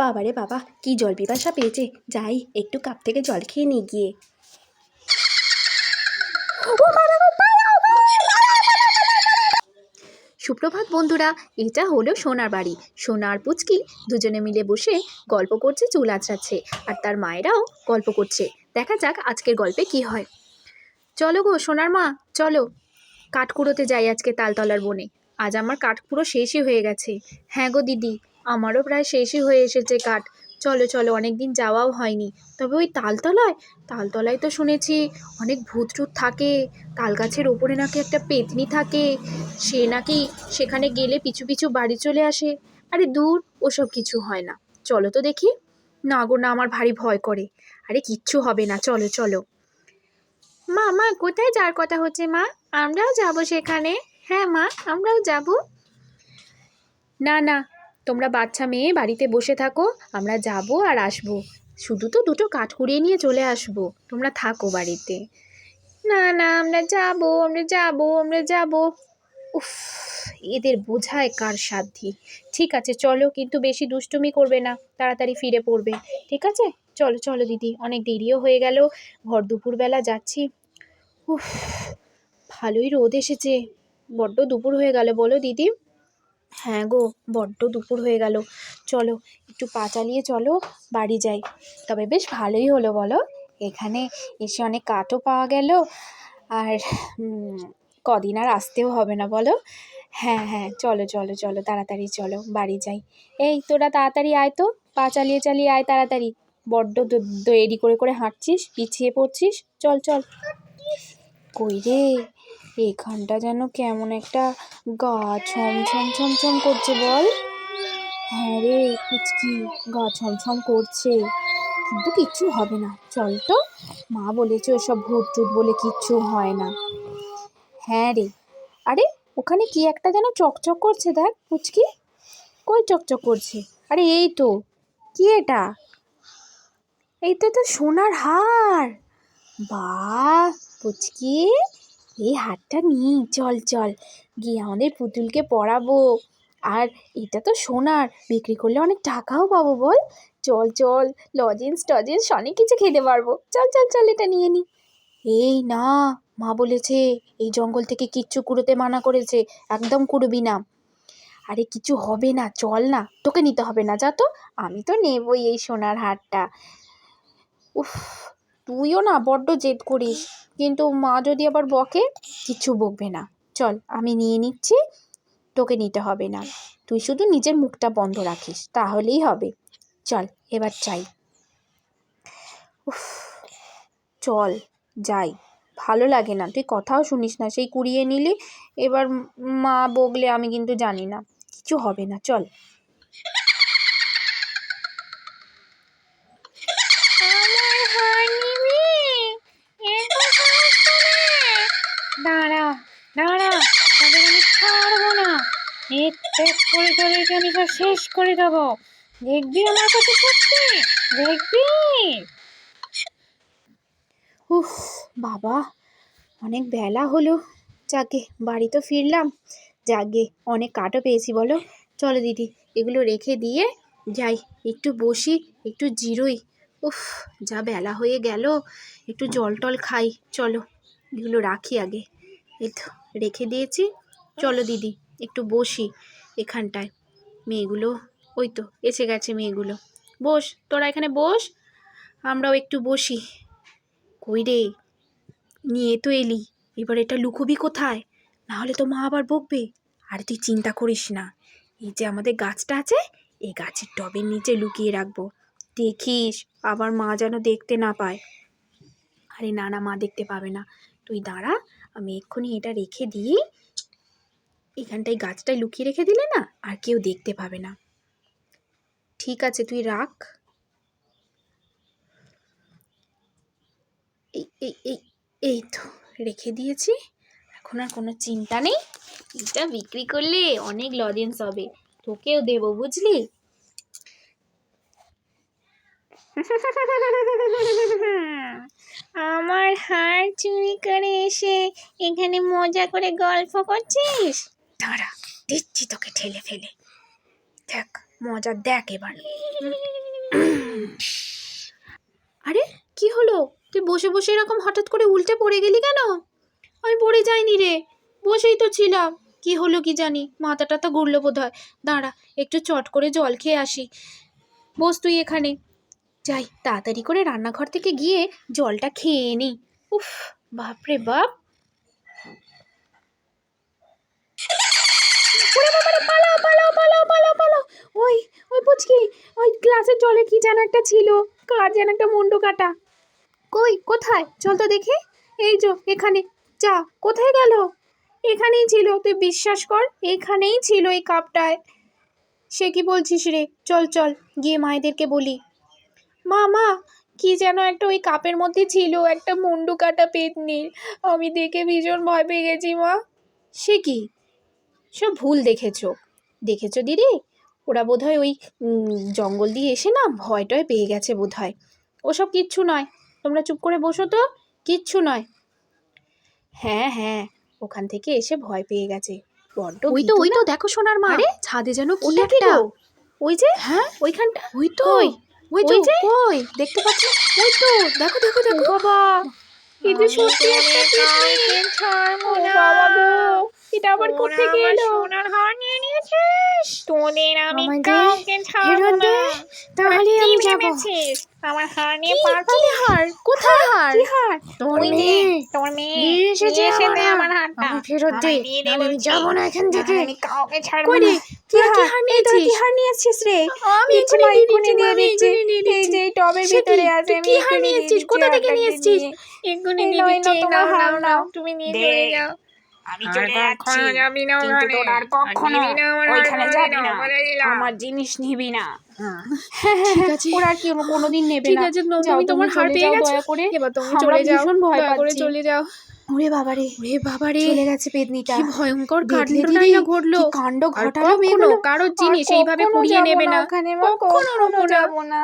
বাবারে বাবা, কি জল পিপাসা পেয়েছে, যাই একটু কাপ থেকে জল খেয়ে নিয়ে গিয়ে। সুপ্রভাত বন্ধুরা, এটা হলো সোনার বাড়ি। সোনার পুচকি দুজনে মিলে বসে গল্প করছে, চুল আঁচড়াচ্ছে, আর তার মায়েরাও গল্প করছে। দেখা যাক আজকের গল্পে কি হয়। চলো গো সোনার মা, চলো কাঠ কুড়োতে যাই আজকে তালতলার বনে। আজ আমার কাঠ পুরো শেষই হয়ে গেছে। হ্যাঁ গো দিদি, আমারও প্রায় শেষই হয়ে এসেছে কাঠ। চলো চলো, অনেক দিন যাওয়াও হয়নি। তবে ওই তালতলায় তো শুনেছি অনেক ভূত টুত থাকে। তাল গাছের ওপরে নাকি একটা পেতনি থাকে, সে নাকি সেখানে গেলে পিছু পিছু বাড়ি চলে আসে। আরে দূর, ওসব কিছু হয় না। চলো তো দেখি। না গো না, আমার ভারী ভয় করে। আরে কিচ্ছু হবে না, চলো চলো। মা মা, কোথায় যাওয়ার কথা হচ্ছে মা? আমরাও যাব সেখানে। হ্যাঁ মা, আমরাও যাব। না না, তোমরা বাচ্চা মেয়ে বাড়িতে বসে থাকো, আমরা যাব আর আসবো। শুধু তো দুটো কাঠ কুড়িয়ে নিয়ে চলে আসবো, তোমরা থাকো বাড়িতে। না না, আমরা যাব, আমরা যাব, আমরা যাব। উফ, এদের বোঝায় কার সাধ্যি। ঠিক আছে চলো, কিন্তু বেশি দুষ্টুমি করবে না, তাড়াতাড়ি ফিরে পড়বে। ঠিক আছে, চলো চলো দিদি, অনেক দেরিও হয়ে গেল, ভর দুপুরবেলা যাচ্ছি। উফ, ভালোই রোদ এসেছে। বড্ড দুপুর হয়ে গেল বলো দিদি। হ্যাঁ গো, বড্ড দুপুর হয়ে গেল। চলো একটু পা চালিয়ে চলো, বাড়ি যাই। তবে বেশ ভালোই হলো বলো, এখানে এসে অনেক কাঠও পাওয়া গেল। আর কদিন আর আসতেও হবে না বলো। হ্যাঁ হ্যাঁ, চলো চলো চলো, তাড়াতাড়ি চলো, বাড়ি যাই। এই তোরা তাড়াতাড়ি আয় তো, পা চালিয়ে চালিয়ে আয় তাড়াতাড়ি। বড্ড দেরি করে করে হাঁটছিস, পিছিয়ে পড়ছিস। চল চল। কই রে, এখানটা যেন কেমন একটা গা ছমছম ছমছম করছে বল। হ্যাঁ রে পুচকি, গা ছমছম করছে, কিন্তু কিচ্ছু হবে না, চল তো। মা বলেছে ওসব ভূত টুত বলে কিচ্ছু হয় না। হ্যাঁ রে, আরে ওখানে কি একটা যেন চকচক করছে, দেখ পুচকি। কই চকচক করছে? আরে এই তো। কি এটা? এইটা তো সোনার হার। বাহ পুচকি, এই হারটা নিই, চল চল গিয়ে আমাদের পুতুলকে পরাবো। আর এটা তো সোনার, বিক্রি করলে অনেক টাকাও পাবো বল। চল চল, লজেন্স টজেন্স অনেক কিছু খেতে পারবো। চল চল চল, এটা নিয়ে নি। এই না, মা বলেছে এই জঙ্গল থেকে কিচ্ছু কুড়োতে মানা করেছে, একদম কুড়বি না। আরে কিছু হবে না, চল না, তোকে নিতে হবে না, যা তো। আমি তো নেবই এই সোনার হারটা। উফ, তুইও না বড্ড জেদ করিস, কিন্তু মা যদি আবার বকে। কিচ্ছু বকবে না, চল আমি নিয়ে নিচ্ছি, তোকে নিতে হবে না। তুই শুধু নিজের মুখটা বন্ধ রাখিস, তাহলেই হবে। চল এবার চাই। উফ, চল যাই। ভালো লাগে না, তুই কথাও শুনিস না, সেই কুড়িয়ে নিলি, এবার মা বকলে আমি কিন্তু জানি না। কিছু হবে না, চল। দাঁড়া দাঁড়া, তোদের আমি ছাড়বো না। এক এক করে তোদেরকে আমি সব শেষ করে দেবো। দেখবি আমার কাছে সত্যি, দেখবি। উফ বাবা, অনেক বেলা হলো। যাকে বাড়ি তো ফিরলাম, যাকে অনেক কাঠও পেয়েছি বলো। চলো দিদি, এগুলো রেখে দিয়ে যাই, একটু বসি, একটু জিরোই। উফ, যা বেলা হয়ে গেল, একটু জল টল খাই। চলো এগুলো রাখি আগে। এই তো রেখে দিয়েছি। চলো দিদি, একটু বসি এখানটায়। মেয়েগুলো ওই তো এসে গেছে মেয়েগুলো। বস, তোরা এখানে বস, আমরাও একটু বসি। কই রে, নিয়ে তো এলি, এবার এটা লুকোবি কোথায়? নাহলে তো মা আবার বকবে। আর তুই চিন্তা করিস না, এই যে আমাদের গাছটা আছে, এই গাছের টবের নিচে লুকিয়ে রাখবো। দেখিস আবার মা যেন দেখতে না পায়। আরে না না, মা দেখতে পাবে না, তুই দাঁড়া। আমি এক্ষুনি এটা রেখে দিই, এখানটায় গাছটায় লুকিয়ে রেখে দিলে না আর কেউ দেখতে পাবে না। ঠিক আছে তুই রাখ। এই এই এই এই তো রেখে দিয়েছি, এখন আর কোনো চিন্তা নেই। এটা বিক্রি করলে অনেক লজেন্স হবে, তোকেও দেবো বুঝলি। আমার হার চুরি করে এসে এখানে মজা করে গল্প করছিস? দাঁড়া, দিচ্ছি তোকে ঠেলে ফেলে। দেখ মজা দেখ এবার। আরে কি হলো, তুই বসে বসে এরকম হঠাৎ করে উল্টে পড়ে গেলি কেন? আমি পড়ে যাইনি রে, বসেই তো ছিলাম। কি হলো কি জানি, মাথাটা তো ঘুরলো বোধ হয়। দাঁড়া, একটু চট করে জল খেয়ে আসি। বস তুই এখানে। যাই তাড়াতাড়ি করে রান্নাঘর থেকে গিয়ে জলটা খেয়ে নিই। উফ, বাপরে বাপ। ওরে বাবারে, পালাও পালাও পালাও পালাও পালাও। ওই ওই পুচকি, ওই গ্লাসের জলে কি যেন একটা ছিল, কার যেন একটা মুন্ডু কাটা। কই, কোথায়? চল তো দেখি। এই যো এখানে। যা, কোথায় গেল? এখানেই ছিল, তুই বিশ্বাস কর, এখানেই ছিল এই কাপটায়। সে কি বলছিস রে? চল চল গিয়ে মায়েদেরকে বলি। মা মা, কি যেন একটা ওই কাপের মধ্যে ছিল, একটা মুন্ডু কাটা পেতনির। আমি দেখে ভীষণ ভয় পেয়ে গেছি মা। সে কি? সব ভুল দেখেছো দেখেছো দিদি, ওরা বোধহয় ওই জঙ্গল দিয়ে এসে না ভয় টয় পেয়ে গেছে বোধহয়। ওসব কিচ্ছু নয়, তোমরা চুপ করে বসো তো, কিচ্ছু নয়। হ্যাঁ হ্যাঁ, ওখান থেকে এসে ভয় পেয়ে গেছে। বড্ড ওই তো দেখো সোনার মা, আরে ছাদে যেন কি একটা, ওই যে, হ্যাঁ ওইখানটা, ওই তো ওই যে, কই দেখতে পাচ্ছ? ওই তো দেখো দেখো দেখো। বাবা, এই যে সত্যি একটা পেতনি। ও বাবা গো, এটা আবার কোত্থেকে এলো? সোনার হার নিয়ে নিয়েছিস, তোদের আমি আমাদের কাউকে ছাড়বো ফেরত না। দে, তাহলে কি আমি যাবো। ভেবেছিস আমার হার নিয়ে কি পারবি? হার? কোথায় হার? কি হার? তোর ওই যে, মেয়ে তোর মেয়ে নিয়ে এসেছে নিয়ে এসে দে আমার আমার হারটা। আমি ফেরত দে, আমায় দিয়ে দে নাহলে আমি বলছি। যাবো না এখান থেকে। নাহলে আমি কাউকে ছাড়বো কই না। রে, তোরা কি হার নিয়েছিস? কি হার নিয়েছিস রে? আমি দিচ্ছি এক্ষুনি মা, দিয়ে এক্ষুনি দিচ্ছি, দিয়ে আমি দিচ্ছি। এক্ষুনি দিয়ে এই দিচ্ছি। যে এই টবের সে কি? ভিতরে আছে, তুই আমি কি হার এক্ষুনি নিয়ে দিয়ে এসেছিস? দিচ্ছি কোথা থেকে হারটা নিয়ে দিয়ে এসেছিস? নিয়ে। এক্ষুনি এই দিয়ে নাও, এই দিচ্ছি, নাও তোমার নাও হার নাও নাও। নাও, তুমি নিয়ে দে। চলে যাও। আমি আর চলে যাচ্ছি, কখনো যাবি না কিন্তু ওখানে। তোর আর আর কখনো দিবি না আমার হার, ওইখানে বলে যাবি দিলাম। না, আমার জিনিস নিবি না। ঠিক আছে, ওরা আর কোনোদিন নেবে ঠিক না। আছে, যাও, তুমি তোমার হার চলে পেয়ে যাও গেছো, দয়া করে। এবার তুমি আমরা চলে যাও, ভীষণ ভয় দয়া করে পাচ্ছি। চলে যাও। ওরে বাবারে, ওরে বাবারে, চলে গেছে পেতনিটা। কি ভয়ঙ্কর দেখলে কাণ্ডটাই দিদি, না ঘটলো। কি কাণ্ড আর ঘটালো কখনো মেয়েগুলো। কারোর আর জিনিস এইভাবে কখনো কুড়িয়ে যাবো নেবে না না, ওখানে, কখনো কখনো না। যাবো না।